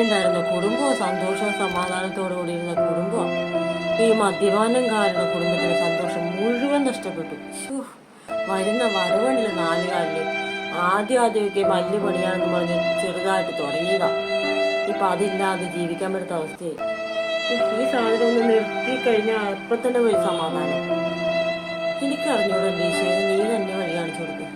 ഉണ്ടായിരുന്ന കുടുംബവും സന്തോഷവും സമാധാനത്തോടു കൂടിയിരുന്ന കുടുംബം ഈ മദ്യപാനം കാരണം കുടുംബത്തിന്റെ സന്തോഷം മുഴുവൻ നഷ്ടപ്പെട്ടു. വരുന്ന വരവണില് 4 കാലില് ആദ്യമൊക്കെ വലിയ പണിയാണെന്ന് പറഞ്ഞ് ചെറുതായിട്ട് തുടങ്ങിയതാ. ഇപ്പൊ അതില്ലാതെ ജീവിക്കാൻ പറ്റുന്ന അവസ്ഥയായി. ഈ സാധനം ഒന്ന് നിർത്തി കഴിഞ്ഞാൽ അപ്പൊ തന്നെ പോയി സമാധാനം. എനിക്കറിഞ്ഞൂടെ ഈശോയെ, നീ തന്നെ വഴി കാണിച്ചു കൊടുക്കും.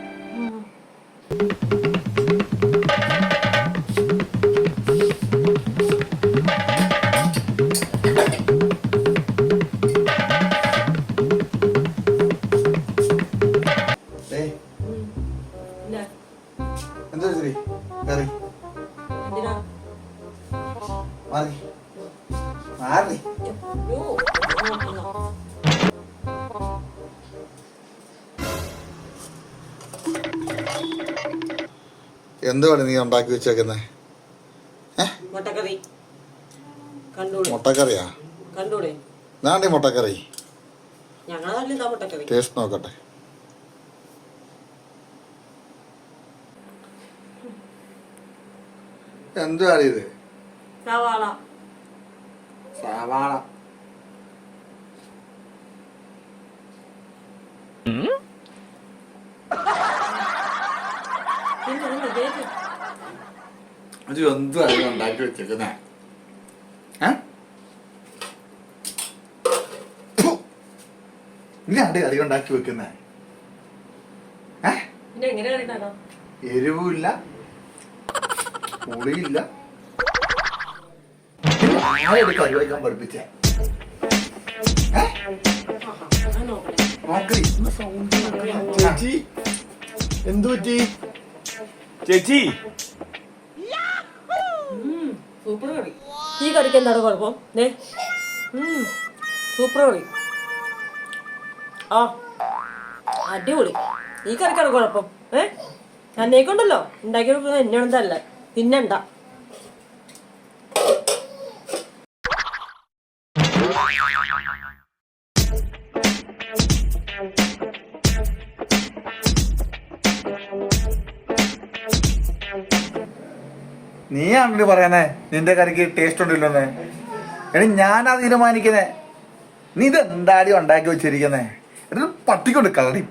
എന്തുവാണ് നീ ഉണ്ടാക്കി വെച്ചേക്കുന്നേ? മുട്ടക്കറിയാ? ഞാനീ മുട്ടക്കറി ടേസ്റ്റ് നോക്കട്ടെ. എന്തുവാണ് ഇത്? സവാള. എന്തുവാണ് ഉണ്ടാക്കി വെച്ചേക്കുന്നേ? നീ അടി കറി ഉണ്ടാക്കി വെക്കുന്നേ? എരിവുമില്ല, പുളിയില്ല. ആരെടുത്ത് കറി വയ്ക്കാൻ പഠിപ്പിച്ചേ? ചേച്ചി എന്തു പറ്റി ചേച്ചി? സൂപ്പർ കറി. ഈ കറിക്ക് എന്താണ് കുഴപ്പം? സൂപ്പർ കറി. ആ അടിപൊളി. ഈ കറിക്കാണ് കുഴപ്പം. എന്നേക്കൊണ്ടല്ലോ ഉണ്ടാക്കി കൊടുക്കുന്നത് എന്നോടല്ല, പിന്നെണ്ട. നീയാണല്ലോ പറയാനേ നിന്റെ കറിക്ക് ടേസ്റ്റ് ഉണ്ടല്ലോന്ന്. എടി ഞാനാ തീരുമാനിക്കുന്നേ. നീ ഇത് എന്താടി ഉണ്ടാക്കി വെച്ചിരിക്കുന്നേ? എന്നിട്ട് പട്ടിക്കൊണ്ട് കളടി.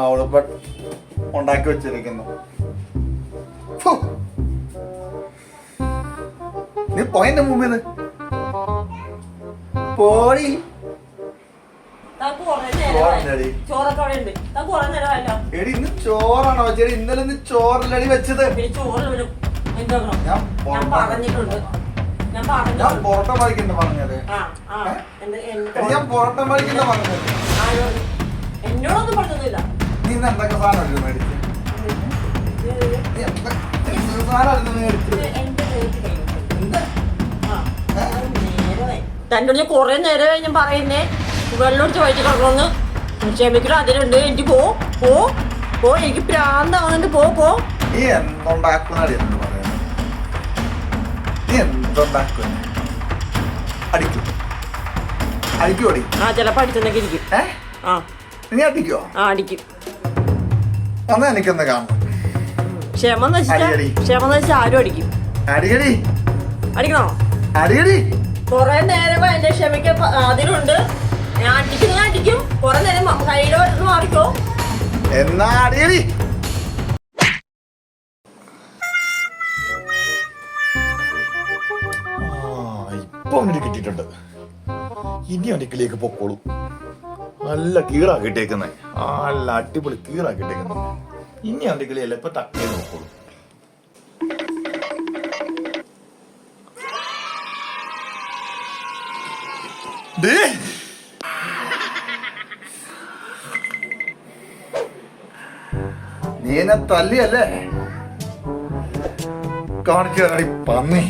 അവളിപ്പോ ഉണ്ടാക്കി വെച്ചിരിക്കുന്നു. നീ പോയെന്റെ മുമ്പിന്ന് പോയി. എടി ഇന്ന് ചോറാണോ ചേടി? ഇന്നലെ ഇന്ന് ചോറല്ലടി വെച്ചത്. ഞാൻ പൊറോട്ട മറിക്കണ്ട പറഞ്ഞത്. ഞാൻ പൊറോട്ട മറിക്കണ്ട പറഞ്ഞത്. എന്നോടൊന്നും പറഞ്ഞില്ല. നീ ഇന്ന് എന്തൊക്കെ സാധനം മേടിച്ചു? തന്നോട് ഞാൻ കൊറേ നേരമായി ഞാൻ പറയുന്നേ വെള്ളം ചോദിച്ചു കിടക്കണമെന്ന്. ക്ഷമിക്കണം, അതിലുണ്ട്. എനിക്ക് പോ പോ പോ, എനിക്ക് പ്രാന്താവുന്നുണ്ട്. പോ പോ. നീ എന്തുണ്ടാക്കുന്നടി? നീ എന്തുണ്ടാക്കുന്ന? അടിക്കും അടിക്കൂടി? ആ ചിലപ്പോ അടിച്ചെന്നൊക്കെ ഇരിക്കും. നീ അടിക്കോ? ആ അടിക്കും. എന്നാ എനിക്കൊന്ന് കാണണം. ക്ഷമ വെച്ചാൽ ആരും അടിക്കും. അടിക്കടി അടിക്കണോ? അടിക്കടി. കൊറേ നേരമായി എന്റെ ക്ഷമയ്ക്ക് അതിലുണ്ട്. ഞാൻ അടിക്കുന്ന അടിക്കും. കൊറേ നേരം കയ്യിലോ എടുത്ത് മാറിക്കോ. എന്നാ അടിക്കടി. ഇപ്പൊ അവന് കിട്ടിയിട്ടുണ്ട്. ഇനി അടുക്കളയിലേക്ക് പൊക്കോളൂ. നല്ല കീറാക്കിട്ടേക്കുന്നേ. നല്ല അടിപൊളി കീറാക്കിട്ടേക്കുന്നു. ഇനി അടുക്കളയല്ല, ഇപ്പൊ തക്കേ നോക്കോളൂ. നീ എന്നെ തല്ലിയല്ലേ? കാണിച്ചു തരണി പന്നി.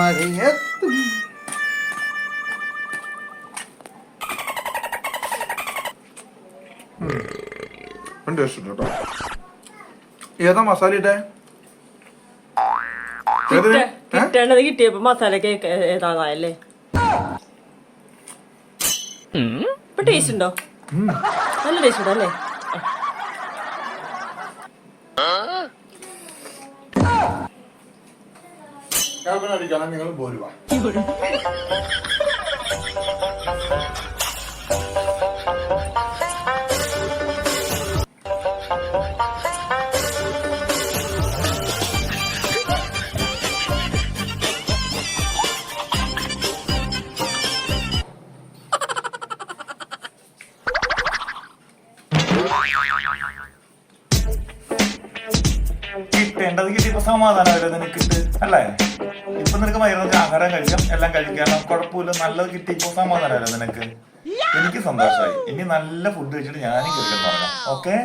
മഴയത്തും കേട്ടോ. ഏതാ മസാല ഇട്ടേ? കിട്ടേണ്ടത് കിട്ടിയപ്പോ മസാല കേക്ക് ഏതാണല്ലേ? ഇപ്പൊ ടേസ്റ്റ് ഉണ്ടോ? നല്ല ടേസ്റ്റ് ഉണ്ടോ അല്ലേ? നിങ്ങൾ പോരുവാ. കിട്ടേണ്ടത് കിട്ടിയപ്പോ സമാധാനമല്ലേ നിനക്കിട്ട് അല്ലേ? ഇപ്പൊ നിനക്ക് മരുന്ന് ആഹാരം കഴിക്കാം, എല്ലാം കഴിക്കാനോ കുഴപ്പമില്ല. നല്ലത് കിട്ടിയപ്പോ സമാധാനമല്ലേ നിനക്ക്? എനിക്ക് സന്തോഷമായി. ഇനി നല്ല ഫുഡ് കഴിച്ചിട്ട് ഞാനും കഴിക്കാൻ തുടങ്ങാം. ഓക്കെ.